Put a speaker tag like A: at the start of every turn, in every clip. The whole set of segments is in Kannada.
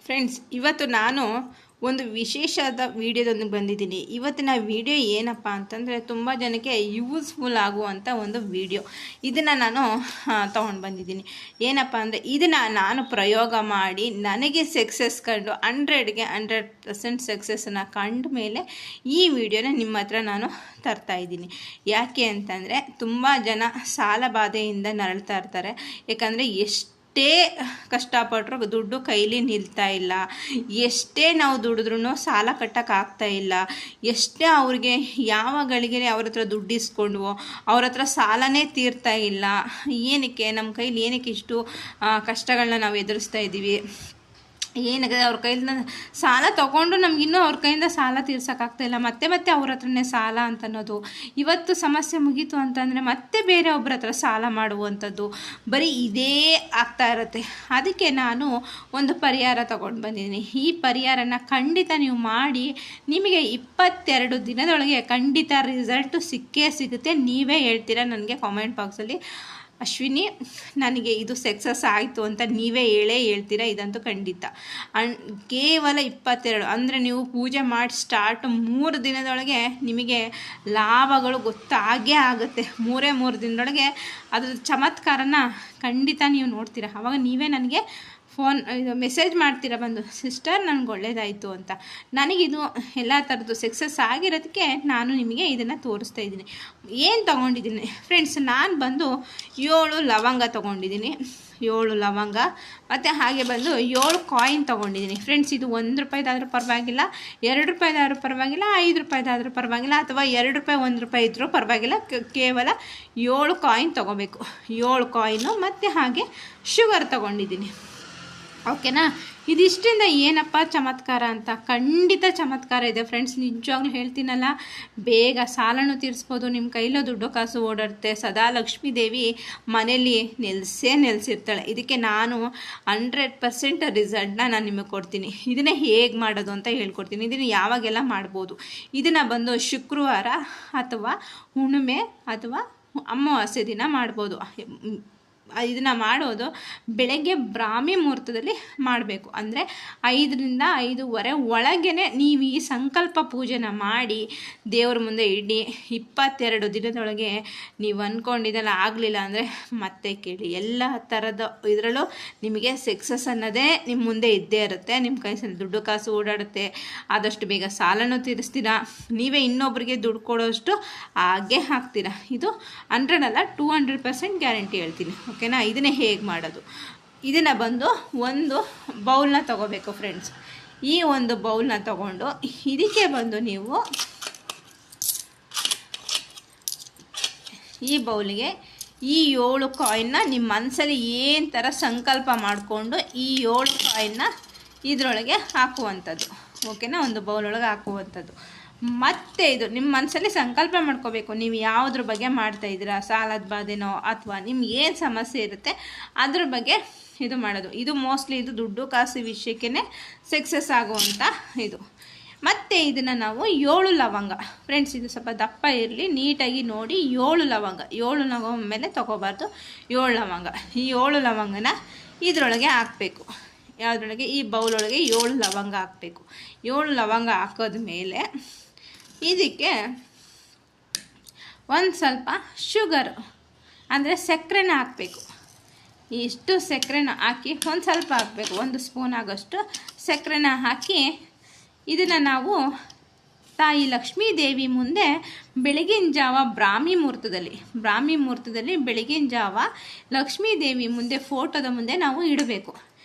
A: ಫ್ರೆಂಡ್ಸ್, ಇವತ್ತು ನಾನು ಒಂದು ವಿಶೇಷವಾದ ವಿಡಿಯೋದೊಂದಿಗೆ ಬಂದಿದ್ದೀನಿ. ಇವತ್ತಿನ ವಿಡಿಯೋ ಏನಪ್ಪ ಅಂತಂದರೆ ತುಂಬ ಜನಕ್ಕೆ ಯೂಸ್ಫುಲ್ ಆಗುವಂಥ ಒಂದು ವಿಡಿಯೋ. ಇದನ್ನು ನಾನು ತೊಗೊಂಡು ಬಂದಿದ್ದೀನಿ. ಏನಪ್ಪ ಅಂದರೆ ಇದನ್ನು ನಾನು ಪ್ರಯೋಗ ಮಾಡಿ ನನಗೆ ಸಕ್ಸಸ್ ಕಂಡು 100ಗೆ 100% ಸಕ್ಸಸ್ಸನ್ನು ಕಂಡ ಮೇಲೆ ಈ ವಿಡಿಯೋನ ನಿಮ್ಮ ಹತ್ರ ನಾನು ತರ್ತಾಯಿದ್ದೀನಿ. ಯಾಕೆ ಅಂತಂದರೆ ತುಂಬ ಜನ ಸಾಲ ಬಾಧೆಯಿಂದ ನರಳ್ತಾ ಇರ್ತಾರೆ. ಯಾಕಂದರೆ ಎಷ್ಟೇ ಕಷ್ಟಪಟ್ಟರು ದುಡ್ಡು ಕೈಲಿ ನಿಲ್ತಾ ಇಲ್ಲ, ಎಷ್ಟೇ ನಾವು ದುಡಿದ್ರೂ ಸಾಲ ಕಟ್ಟೋಕ್ಕಾಗ್ತಾ ಇಲ್ಲ, ಎಷ್ಟೇ ಅವ್ರಿಗೆ ಯಾವ ಗಳಿಗೆ ಅವ್ರ ಹತ್ರ ದುಡ್ಡು ಇಸ್ಕೊಂಡ್ವೋ ಅವ್ರ ಹತ್ರ ಸಾಲನೇ ತೀರ್ತಾ ಇಲ್ಲ. ಏನಕ್ಕೆ ನಮ್ಮ ಕೈಲಿ ಏನಕ್ಕೆ ಇಷ್ಟು ಕಷ್ಟಗಳನ್ನ ನಾವು ಎದುರಿಸ್ತಾ ಇದ್ದೀವಿ, ಏನಾಗಿದೆ ಅವ್ರ ಕೈಯಿಂದ ಸಾಲ ತೊಗೊಂಡು ನಮಗಿನ್ನೂ ಅವ್ರ ಕೈಯಿಂದ ಸಾಲ ತೀರ್ಸೋಕ್ಕಾಗ್ತಾಯಿಲ್ಲ, ಮತ್ತೆ ಅವ್ರ ಹತ್ರನೇ ಸಾಲ ಅಂತನ್ನೋದು. ಇವತ್ತು ಸಮಸ್ಯೆ ಮುಗೀತು ಅಂತಂದರೆ ಮತ್ತೆ ಬೇರೆ ಒಬ್ಬರ ಹತ್ರ ಸಾಲ ಮಾಡುವಂಥದ್ದು, ಬರೀ ಇದೇ ಆಗ್ತಾ ಇರುತ್ತೆ. ಅದಕ್ಕೆ ನಾನು ಒಂದು ಪರಿಹಾರ ತೊಗೊಂಡು ಬಂದಿದ್ದೀನಿ. ಈ ಪರಿಹಾರನ ಖಂಡಿತ ನೀವು ಮಾಡಿ, ನಿಮಗೆ 22 ದಿನದೊಳಗೆ ಖಂಡಿತ ರಿಸಲ್ಟು ಸಿಕ್ಕೇ ಸಿಗುತ್ತೆ. ನೀವೇ ಹೇಳ್ತೀರಾ ನನಗೆ ಕಾಮೆಂಟ್ ಬಾಕ್ಸಲ್ಲಿ, ಅಶ್ವಿನಿ ನನಗೆ ಇದು ಸಕ್ಸಸ್ ಆಯಿತು ಅಂತ ನೀವೇ ಹೇಳ್ತೀರಾ. ಇದಂತೂ ಖಂಡಿತ. ಕೇವಲ 22 ಅಂದರೆ ನೀವು ಪೂಜೆ ಮಾಡಿ ಸ್ಟಾರ್ಟ್ 3 ದಿನದೊಳಗೆ ನಿಮಗೆ ಲಾಭಗಳು ಗೊತ್ತಾಗೇ ಆಗುತ್ತೆ. 3 ದಿನದೊಳಗೆ ಅದ್ರ ಚಮತ್ಕಾರನ ಖಂಡಿತ ನೀವು ನೋಡ್ತೀರಾ. ಆವಾಗ ನೀವೇ ನನಗೆ ಇದು ಮೆಸೇಜ್ ಮಾಡ್ತೀರಾ ಬಂದು, ಸಿಸ್ಟರ್ ನನಗೆ ಒಳ್ಳೇದಾಯಿತು ಅಂತ. ನನಗಿದು ಎಲ್ಲ ಥರದ್ದು ಸಕ್ಸಸ್ ಆಗಿರೋದಕ್ಕೆ ನಾನು ನಿಮಗೆ ಇದನ್ನು ತೋರಿಸ್ತಾ ಇದ್ದೀನಿ. ಏನು ತೊಗೊಂಡಿದ್ದೀನಿ ಫ್ರೆಂಡ್ಸ್, ನಾನು ಬಂದು 7 ಲವಂಗ ತೊಗೊಂಡಿದ್ದೀನಿ. 7 ಲವಂಗ ಮತ್ತು ಹಾಗೆ ಬಂದು 7 ಕಾಯಿನ್ ತೊಗೊಂಡಿದ್ದೀನಿ. ಫ್ರೆಂಡ್ಸ್, ಇದು 1 ರೂಪಾಯಿದಾದರೂ ಪರವಾಗಿಲ್ಲ, 2 ರೂಪಾಯಿದಾದರೂ ಪರವಾಗಿಲ್ಲ, 5 ರೂಪಾಯಿದಾದರೂ ಪರವಾಗಿಲ್ಲ, ಅಥವಾ 2 ರೂಪಾಯಿ 1 ರೂಪಾಯಿ ಇದ್ದರೂ ಪರವಾಗಿಲ್ಲ. ಕೇವಲ 7 ಕಾಯಿನ್ ತೊಗೋಬೇಕು. 7 ಕಾಯಿನು ಮತ್ತು ಹಾಗೆ ಶುಗರ್ ತೊಗೊಂಡಿದ್ದೀನಿ. ಓಕೆನಾ. ಇದಿಷ್ಟರಿಂದ ಏನಪ್ಪ ಚಮತ್ಕಾರ ಅಂತ, ಖಂಡಿತ ಚಮತ್ಕಾರ ಇದೆ ಫ್ರೆಂಡ್ಸ್. ನಿಜವಾಗ್ಲೂ ಹೇಳ್ತೀನಲ್ಲ, ಬೇಗ ಸಾಲನೂ ತೀರಿಸ್ಬೋದು, ನಿಮ್ಮ ಕೈಲೋ ದುಡ್ಡು ಕಾಸು ಓಡಾಡುತ್ತೆ. ಸದಾ ಲಕ್ಷ್ಮೀ ದೇವಿ ಮನೇಲಿ ನೆಲೆಸಿರ್ತಾಳೆ. ಇದಕ್ಕೆ ನಾನು 100% ರಿಸಲ್ಟ್ನ ನಾನು ನಿಮಗೆ ಕೊಡ್ತೀನಿ. ಇದನ್ನೇ ಹೇಗೆ ಮಾಡೋದು ಅಂತ ಹೇಳ್ಕೊಡ್ತೀನಿ. ಇದನ್ನು ಯಾವಾಗೆಲ್ಲ ಮಾಡ್ಬೋದು. ಇದನ್ನು ಬಂದು ಶುಕ್ರವಾರ ಅಥವಾ ಹುಣ್ಣಿಮೆ ಅಥವಾ ಅಮಾವಾಸ್ಯೆ ದಿನ ಮಾಡ್ಬೋದು. ಇದನ್ನು ಮಾಡೋದು ಬೆಳಗ್ಗೆ ಬ್ರಾಹ್ಮಿ ಮುಹೂರ್ತದಲ್ಲಿ ಮಾಡಬೇಕು. ಅಂದರೆ 5ರಿಂದ 5:15 ಒಳಗೇ ನೀವು ಈ ಸಂಕಲ್ಪ ಪೂಜೆನ ಮಾಡಿ ದೇವ್ರ ಮುಂದೆ ಇಡಿ. 22 ದಿನದೊಳಗೆ ನೀವು ಅಂದ್ಕೊಂಡಿದ್ದೆಲ್ಲ ಆಗಲಿಲ್ಲ ಅಂದರೆ ಮತ್ತೆ ಕೇಳಿ. ಎಲ್ಲ ಥರದ ಇದರಲ್ಲೂ ನಿಮಗೆ ಸಕ್ಸಸ್ ಅನ್ನೋದೇ ನಿಮ್ಮ ಮುಂದೆ ಇದ್ದೇ ಇರುತ್ತೆ. ನಿಮ್ಮ ಕೈಸಲ್ಲಿ ದುಡ್ಡು ಕಾಸು ಓಡಾಡುತ್ತೆ. ಆದಷ್ಟು ಬೇಗ ಸಾಲನೂ ತೀರಿಸ್ತೀರಾ. ನೀವೇ ಇನ್ನೊಬ್ಬರಿಗೆ ದುಡ್ಡು ಕೊಡೋಷ್ಟು ಹಾಗೆ ಹಾಕ್ತೀರಾ. ಇದು 100 ಅಲ್ಲ 200% ಗ್ಯಾರಂಟಿ ಹೇಳ್ತೀನಿ. ಓಕೆನಾ. ಇದನ್ನೇ ಹೇಗೆ ಮಾಡೋದು, ಇದನ್ನು ಬಂದು ಒಂದು ಬೌಲ್ನ ತೊಗೋಬೇಕು ಫ್ರೆಂಡ್ಸ್. ಈ ಒಂದು ಬೌಲ್ನ ತೊಗೊಂಡು ಇದಕ್ಕೆ ಬಂದು ನೀವು ಈ ಬೌಲಿಗೆ ಈ 7 ಕಾಯಿನ್ನ ನಿಮ್ಮ ಮನಸ್ಸಲ್ಲಿ ಏನು ಥರ ಸಂಕಲ್ಪ ಮಾಡಿಕೊಂಡು ಈ 7 ಕಾಯಿನ್ನ ಇದರೊಳಗೆ ಹಾಕುವಂಥದ್ದು. ಓಕೆನಾ. ಒಂದು ಬೌಲೊಳಗೆ ಹಾಕುವಂಥದ್ದು. ಮತ್ತು ಇದು ನಿಮ್ಮ ಮನಸ್ಸಲ್ಲಿ ಸಂಕಲ್ಪ ಮಾಡ್ಕೋಬೇಕು. ನೀವು ಯಾವುದ್ರ ಬಗ್ಗೆ ಮಾಡ್ತಾಯಿದ್ದೀರಾ, ಸಾಲದ ಬಾಧೆನೋ ಅಥವಾ ನಿಮ್ಗೆ ಏನು ಸಮಸ್ಯೆ ಇರುತ್ತೆ ಅದ್ರ ಬಗ್ಗೆ ಇದು ಮಾಡೋದು. ಇದು ಮೋಸ್ಟ್ಲಿ ಇದು ದುಡ್ಡು ಕಾಸು ವಿಷಯಕ್ಕೇ ಸಕ್ಸಸ್ ಆಗುವಂಥ ಇದು. ಮತ್ತು ಇದನ್ನು ನಾವು 7 ಲವಂಗ ಫ್ರೆಂಡ್ಸ್, ಇದು ಸ್ವಲ್ಪ ದಪ್ಪ ಇರಲಿ, ನೀಟಾಗಿ ನೋಡಿ. 7 ಲವಂಗ 7 ಲವಂಗ ಮೇಲೆ ತೊಗೋಬಾರ್ದು. 7 ಲವಂಗ, ಈ 7 ಲವಂಗನ ಇದರೊಳಗೆ ಹಾಕಬೇಕು. ಯಾವುದ್ರೊಳಗೆ, ಈ ಬೌಲೊಳಗೆ 7 ಲವಂಗ ಹಾಕಬೇಕು. 7 ಲವಂಗ ಹಾಕೋದ್ಮೇಲೆ ಇದಕ್ಕೆ ಒಂದು ಸ್ವಲ್ಪ ಶುಗರು ಅಂದರೆ ಸಕ್ಕರೆನ ಹಾಕಬೇಕು. ಇಷ್ಟು ಸಕ್ಕರೆನ ಹಾಕಿ ಒಂದು ಸ್ವಲ್ಪ ಹಾಕಬೇಕು. 1 ಸ್ಪೂನ್ ಆಗೋಷ್ಟು ಸಕ್ಕರೆನ ಹಾಕಿ ಇದನ್ನು ನಾವು ತಾಯಿ ಲಕ್ಷ್ಮೀ ದೇವಿ ಮುಂದೆ ಬೆಳಗಿನ ಜಾವ ಬ್ರಾಹ್ಮಿ ಮುಹೂರ್ತದಲ್ಲಿ ಬೆಳಗಿನ ಜಾವ ಲಕ್ಷ್ಮೀ ದೇವಿ ಮುಂದೆ ಫೋಟೋದ ಮುಂದೆ ನಾವು ಇಡಬೇಕು.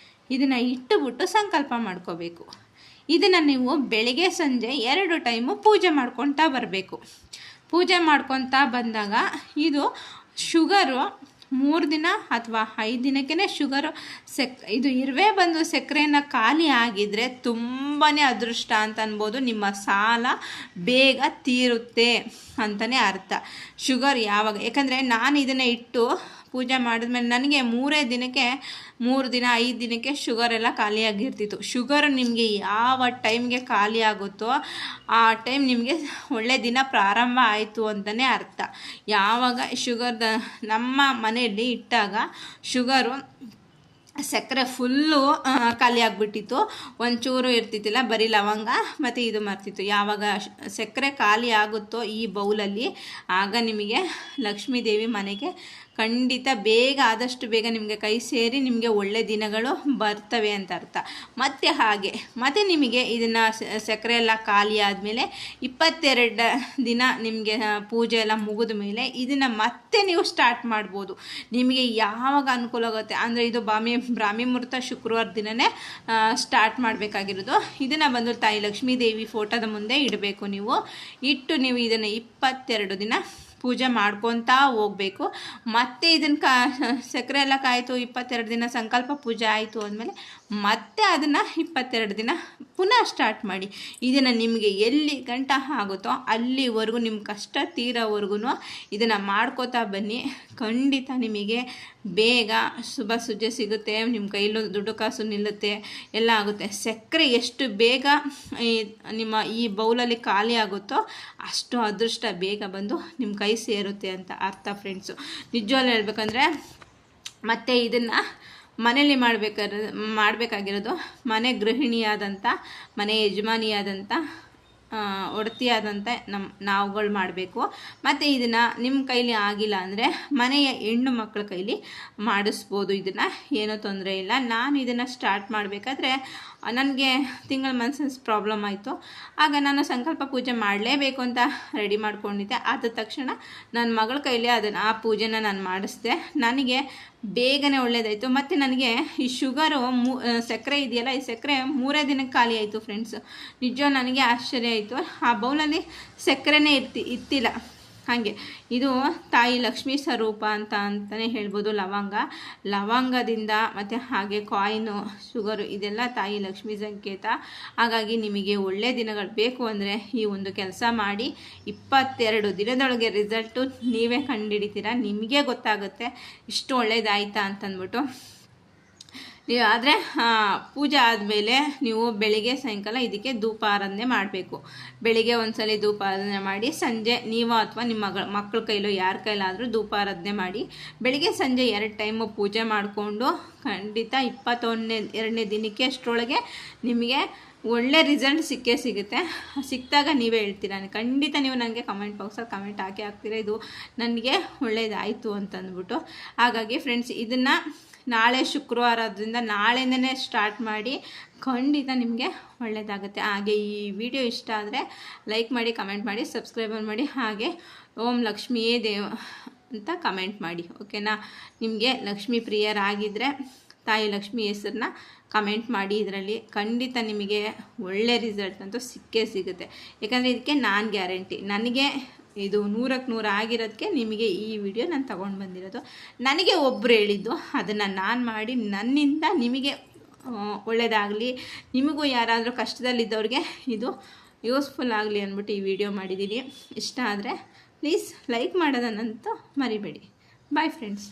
A: ಇದನ್ನು ಇಟ್ಟುಬಿಟ್ಟು ಸಂಕಲ್ಪ ಮಾಡ್ಕೋಬೇಕು. ಇದನ್ನು ನೀವು ಬೆಳಗ್ಗೆ ಸಂಜೆ 2 ಟೈಮು ಪೂಜೆ ಮಾಡ್ಕೊತಾ ಬರಬೇಕು. ಪೂಜೆ ಮಾಡ್ಕೊತಾ ಬಂದಾಗ ಇದು ಶುಗರು 3 ದಿನ ಅಥವಾ 5 ದಿನಕ್ಕೇ ಶುಗರು ಇದು ಇರುವೆ ಬಂದು ಸಕ್ಕರೆನ ಖಾಲಿ ಆಗಿದ್ದರೆ ತುಂಬಾ ಅದೃಷ್ಟ ಅಂತ ಅನ್ಬೋದು. ನಿಮ್ಮ ಸಾಲ ಬೇಗ ತೀರುತ್ತೆ ಅಂತಲೇ ಅರ್ಥ. ಶುಗರ್ ಯಾವಾಗ, ಯಾಕಂದರೆ ನಾನು ಇದನ್ನು ಇಟ್ಟು ಪೂಜೆ ಮಾಡಿದ್ಮೇಲೆ ನನಗೆ 3 ದಿನಕ್ಕೆ 3 ದಿನ 5 ದಿನಕ್ಕೆ ಶುಗರೆಲ್ಲ ಖಾಲಿಯಾಗಿರ್ತಿತ್ತು. ಶುಗರ್ ನಿಮಗೆ ಯಾವ ಟೈಮ್ಗೆ ಖಾಲಿ ಆಗುತ್ತೋ ಆ ಟೈಮ್ ನಿಮಗೆ ಒಳ್ಳೆ ದಿನ ಪ್ರಾರಂಭ ಆಯಿತು ಅಂತಲೇ ಅರ್ಥ. ಯಾವಾಗ ಶುಗರ್ ನಮ್ಮ ಮನೆಯಲ್ಲಿ ಇಟ್ಟಾಗ ಶುಗರು ಸಕ್ಕರೆ ಫುಲ್ಲು ಖಾಲಿ ಆಗಿಬಿಟ್ಟಿತ್ತು, ಒಂಚೂರು ಇರ್ತಿತ್ತಿಲ್ಲ, ಬರೀ ಲವಂಗ ಮತ್ತು ಇದು ಮರ್ತಿತ್ತು. ಯಾವಾಗ ಸಕ್ಕರೆ ಖಾಲಿ ಆಗುತ್ತೋ ಈ ಬೌಲಲ್ಲಿ, ಆಗ ನಿಮಗೆ ಲಕ್ಷ್ಮೀ ದೇವಿ ಮನೆಗೆ ಖಂಡಿತ ಬೇಗ, ಆದಷ್ಟು ಬೇಗ ನಿಮಗೆ ಕೈ ಸೇರಿ ನಿಮಗೆ ಒಳ್ಳೆ ದಿನಗಳು ಬರ್ತವೆ ಅಂತ ಅರ್ಥ. ಮತ್ತು ನಿಮಗೆ ಇದನ್ನು ಸಕ್ಕರೆ ಎಲ್ಲ ಖಾಲಿ ಆದಮೇಲೆ 22 ದಿನ ನಿಮಗೆ ಪೂಜೆ ಎಲ್ಲ ಮುಗಿದ ಮೇಲೆ ಇದನ್ನು ಮತ್ತೆ ನೀವು ಸ್ಟಾರ್ಟ್ ಮಾಡ್ಬೋದು. ನಿಮಗೆ ಯಾವಾಗ ಅನುಕೂಲ ಆಗುತ್ತೆ ಅಂದರೆ, ಇದು ಬ್ರಾಹ್ಮಿ ಮುಹೂರ್ತ ಶುಕ್ರವಾರ ದಿನವೇ ಸ್ಟಾರ್ಟ್ ಮಾಡಬೇಕಾಗಿರೋದು. ಇದನ್ನು ಬಂದು ತಾಯಿ ಲಕ್ಷ್ಮೀ ದೇವಿ ಫೋಟೋದ ಮುಂದೆ ಇಡಬೇಕು. ಇಟ್ಟು ನೀವು ಇದನ್ನು 22 ದಿನ ಪೂಜೆ ಮಾಡ್ಕೊತಾ ಹೋಗಬೇಕು. ಮತ್ತು ಇದನ್ನು ಸಕ್ಕರೆ ಎಲ್ಲ ಕಾಯಿತು, 22 ದಿನ ಸಂಕಲ್ಪ ಪೂಜೆ ಆಯಿತು ಅಂದಮೇಲೆ ಮತ್ತೆ ಅದನ್ನು 22 ದಿನ ಪುನಃ ಸ್ಟಾರ್ಟ್ ಮಾಡಿ. ಇದನ್ನು ನಿಮಗೆ ಎಲ್ಲಿ ಗಂಟ ಆಗುತ್ತೋ ಅಲ್ಲಿವರೆಗೂ, ನಿಮ್ಮ ಕಷ್ಟ ತೀರೋವರೆಗೂ ಇದನ್ನು ಮಾಡ್ಕೋತಾ ಬನ್ನಿ. ಖಂಡಿತ ನಿಮಗೆ ಬೇಗ ಶುಭ ಸುದ್ದಿ ಸಿಗುತ್ತೆ, ನಿಮ್ಮ ಕೈಲೂ ದುಡ್ಡು ಕಾಸು ನಿಲ್ಲುತ್ತೆ, ಎಲ್ಲ ಆಗುತ್ತೆ. ಸಕ್ಕರೆ ಎಷ್ಟು ಬೇಗ ನಿಮ್ಮ ಈ ಬೌಲಲ್ಲಿ ಖಾಲಿ ಆಗುತ್ತೋ ಅಷ್ಟು ಅದೃಷ್ಟ ಬೇಗ ಬಂದು ನಿಮ್ಮ ಕೈ ಸೇರುತ್ತೆ ಅಂತ ಅರ್ಥ ಫ್ರೆಂಡ್ಸು. ನಿಜವಾಗ್ಲೂ ಹೇಳ್ಬೇಕಂದ್ರೆ, ಮತ್ತು ಇದನ್ನು ಮನೇಲಿ ಮಾಡಬೇಕಾಗಿರೋದು ಮನೆ ಗೃಹಿಣಿಯಾದಂಥ, ಮನೆ ಯಜಮಾನಿಯಾದಂಥ, ಒಡತಿಯಾದಂಥ ನಾವುಗಳು ಮಾಡಬೇಕು. ಮತ್ತು ಇದನ್ನು ನಿಮ್ಮ ಕೈಲಿ ಆಗಿಲ್ಲ ಅಂದರೆ ಮನೆಯ ಹೆಣ್ಣು ಮಕ್ಕಳ ಕೈಲಿ ಮಾಡಿಸ್ಬೋದು. ಇದನ್ನು ಏನೂ ತೊಂದರೆ ಇಲ್ಲ. ನಾನು ಇದನ್ನು ಸ್ಟಾರ್ಟ್ ಮಾಡಬೇಕಾದ್ರೆ ನನಗೆ ತಿಂಗಳ ಮನ್ಸಸ್ ಪ್ರಾಬ್ಲಮ್ ಆಯಿತು. ಆಗ ನಾನು ಸಂಕಲ್ಪ ಪೂಜೆ ಮಾಡಲೇಬೇಕು ಅಂತ ರೆಡಿ ಮಾಡ್ಕೊಂಡಿದ್ದೆ. ಆದ ತಕ್ಷಣ ನನ್ನ ಮಗಳ ಕೈಲಿ ಆ ಪೂಜೆನ ನಾನು ಮಾಡಿಸ್ದೆ. ನನಗೆ ಬೇಗನೆ ಒಳ್ಳೇದಾಯಿತು. ಮತ್ತು ನನಗೆ ಈ ಶುಗರು ಸಕ್ಕರೆ ಇದೆಯಲ್ಲ, ಈ ಸಕ್ಕರೆ 3 ದಿನಕ್ಕೆ ಖಾಲಿ ಆಯಿತು ಫ್ರೆಂಡ್ಸ್. ನಿಜ ನನಗೆ ಆಶ್ಚರ್ಯ ಆಯಿತು. ಆ ಬೌಲಲ್ಲಿ ಸಕ್ಕರೆನೇ ಇತ್ತಿಲ್ಲ. ಹಾಗೆ ಇದು ತಾಯಿ ಲಕ್ಷ್ಮೀ ಸ್ವರೂಪ ಅಂತಲೇ ಹೇಳ್ಬೋದು. ಲವಂಗದಿಂದ ಮತ್ತು ಹಾಗೆ ಕಾಯಿನು, ಶುಗರು ಇದೆಲ್ಲ ತಾಯಿ ಲಕ್ಷ್ಮೀ ಸಂಕೇತ. ಹಾಗಾಗಿ ನಿಮಗೆ ಒಳ್ಳೆಯ ದಿನಗಳು ಬೇಕು ಅಂದರೆ ಈ ಒಂದು ಕೆಲಸ ಮಾಡಿ. 22 ದಿನದೊಳಗೆ ರಿಸಲ್ಟು ನೀವೇ ಕಂಡುಹಿಡಿತೀರ. ನಿಮಗೆ ಗೊತ್ತಾಗುತ್ತೆ ಇಷ್ಟು ಒಳ್ಳೇದಾಯ್ತಾ ಅಂತಂದ್ಬಿಟ್ಟು. ಆದರೆ ಪೂಜೆ ಆದಮೇಲೆ ನೀವು ಬೆಳಿಗ್ಗೆ ಸಾಯಂಕಾಲ ಇದಕ್ಕೆ ಧೂಪ ಆರಾಧನೆ ಮಾಡಬೇಕು. ಬೆಳಿಗ್ಗೆ ಒಂದ್ಸಲ ಧೂಪ ಆರಾಧನೆ ಮಾಡಿ, ಸಂಜೆ ನೀವು ಅಥವಾ ನಿಮ್ಮ ಮಕ್ಕಳ ಕೈಲೋ ಯಾರ ಕೈಲಾದರೂ ಧೂಪ ಆರಾಧನೆ ಮಾಡಿ. ಬೆಳಿಗ್ಗೆ ಸಂಜೆ 2 ಟೈಮು ಪೂಜೆ ಮಾಡಿಕೊಂಡು ಖಂಡಿತ 22ನೇ ದಿನಕ್ಕೆ ಅಷ್ಟರೊಳಗೆ ನಿಮಗೆ ಒಳ್ಳೆ ರಿಸಲ್ಟ್ ಸಿಗುತ್ತೆ. ಸಿಕ್ಕಿದಾಗ ನೀವೇ ಹೇಳ್ತೀರಾ. ಖಂಡಿತ ನೀವು ನನಗೆ ಕಮೆಂಟ್ ಬಾಕ್ಸಲ್ಲಿ ಕಮೆಂಟ್ ಹಾಕ್ತೀರಾ, ಇದು ನನಗೆ ಒಳ್ಳೇದಾಯಿತು ಅಂತಂದ್ಬಿಟ್ಟು. ಹಾಗಾಗಿ ಫ್ರೆಂಡ್ಸ್, ಇದನ್ನು ನಾಳೆ ಶುಕ್ರವಾರ ಆದ್ದರಿಂದ ನಾಳೆಯಿಂದನೇ ಸ್ಟಾರ್ಟ್ ಮಾಡಿ. ಖಂಡಿತ ನಿಮಗೆ ಒಳ್ಳೆಯದಾಗುತ್ತೆ. ಹಾಗೆ ಈ ವಿಡಿಯೋ ಇಷ್ಟ ಆದರೆ ಲೈಕ್ ಮಾಡಿ, ಕಮೆಂಟ್ ಮಾಡಿ, ಸಬ್ಸ್ಕ್ರೈಬರ್ ಮಾಡಿ. ಹಾಗೆ ಓಂ ಲಕ್ಷ್ಮಿಯೇ ದೇವ ಅಂತ ಕಮೆಂಟ್ ಮಾಡಿ. ಓಕೆನಾ? ನಿಮಗೆ ಲಕ್ಷ್ಮೀ ಪ್ರಿಯರಾಗಿದ್ದರೆ ತಾಯಿ ಲಕ್ಷ್ಮಿ ಹೆಸರನ್ನ ಕಮೆಂಟ್ ಮಾಡಿ. ಇದರಲ್ಲಿ ಖಂಡಿತ ನಿಮಗೆ ಒಳ್ಳೆ ರಿಸಲ್ಟ್ ಅಂತೂ ಸಿಗುತ್ತೆ. ಯಾಕಂದರೆ ಇದಕ್ಕೆ ನಾನು ಗ್ಯಾರಂಟಿ. ನನಗೆ ಇದು 100ಕ್ಕೆ 100 ಆಗಿರೋದಕ್ಕೆ ನಿಮಗೆ ಈ ವಿಡಿಯೋ ನಾನು ತೊಗೊಂಡು ಬಂದಿರೋದು. ನನಗೆ ಒಬ್ಬರು ಹೇಳಿದ್ದು, ಅದನ್ನು ನಾನು ಮಾಡಿ ನನ್ನಿಂದ ನಿಮಗೆ ಒಳ್ಳೆಯದಾಗಲಿ, ನಿಮಗೂ ಯಾರಾದರೂ ಕಷ್ಟದಲ್ಲಿದ್ದವ್ರಿಗೆ ಇದು ಯೂಸ್ಫುಲ್ ಆಗಲಿ ಅಂದ್ಬಿಟ್ಟು ಈ ವಿಡಿಯೋ ಮಾಡಿದ್ದೀನಿ. ಇಷ್ಟ ಆದರೆ ಪ್ಲೀಸ್ ಲೈಕ್ ಮಾಡೋದನ್ನಂತೂ ಮರಿಬೇಡಿ. Bye friends.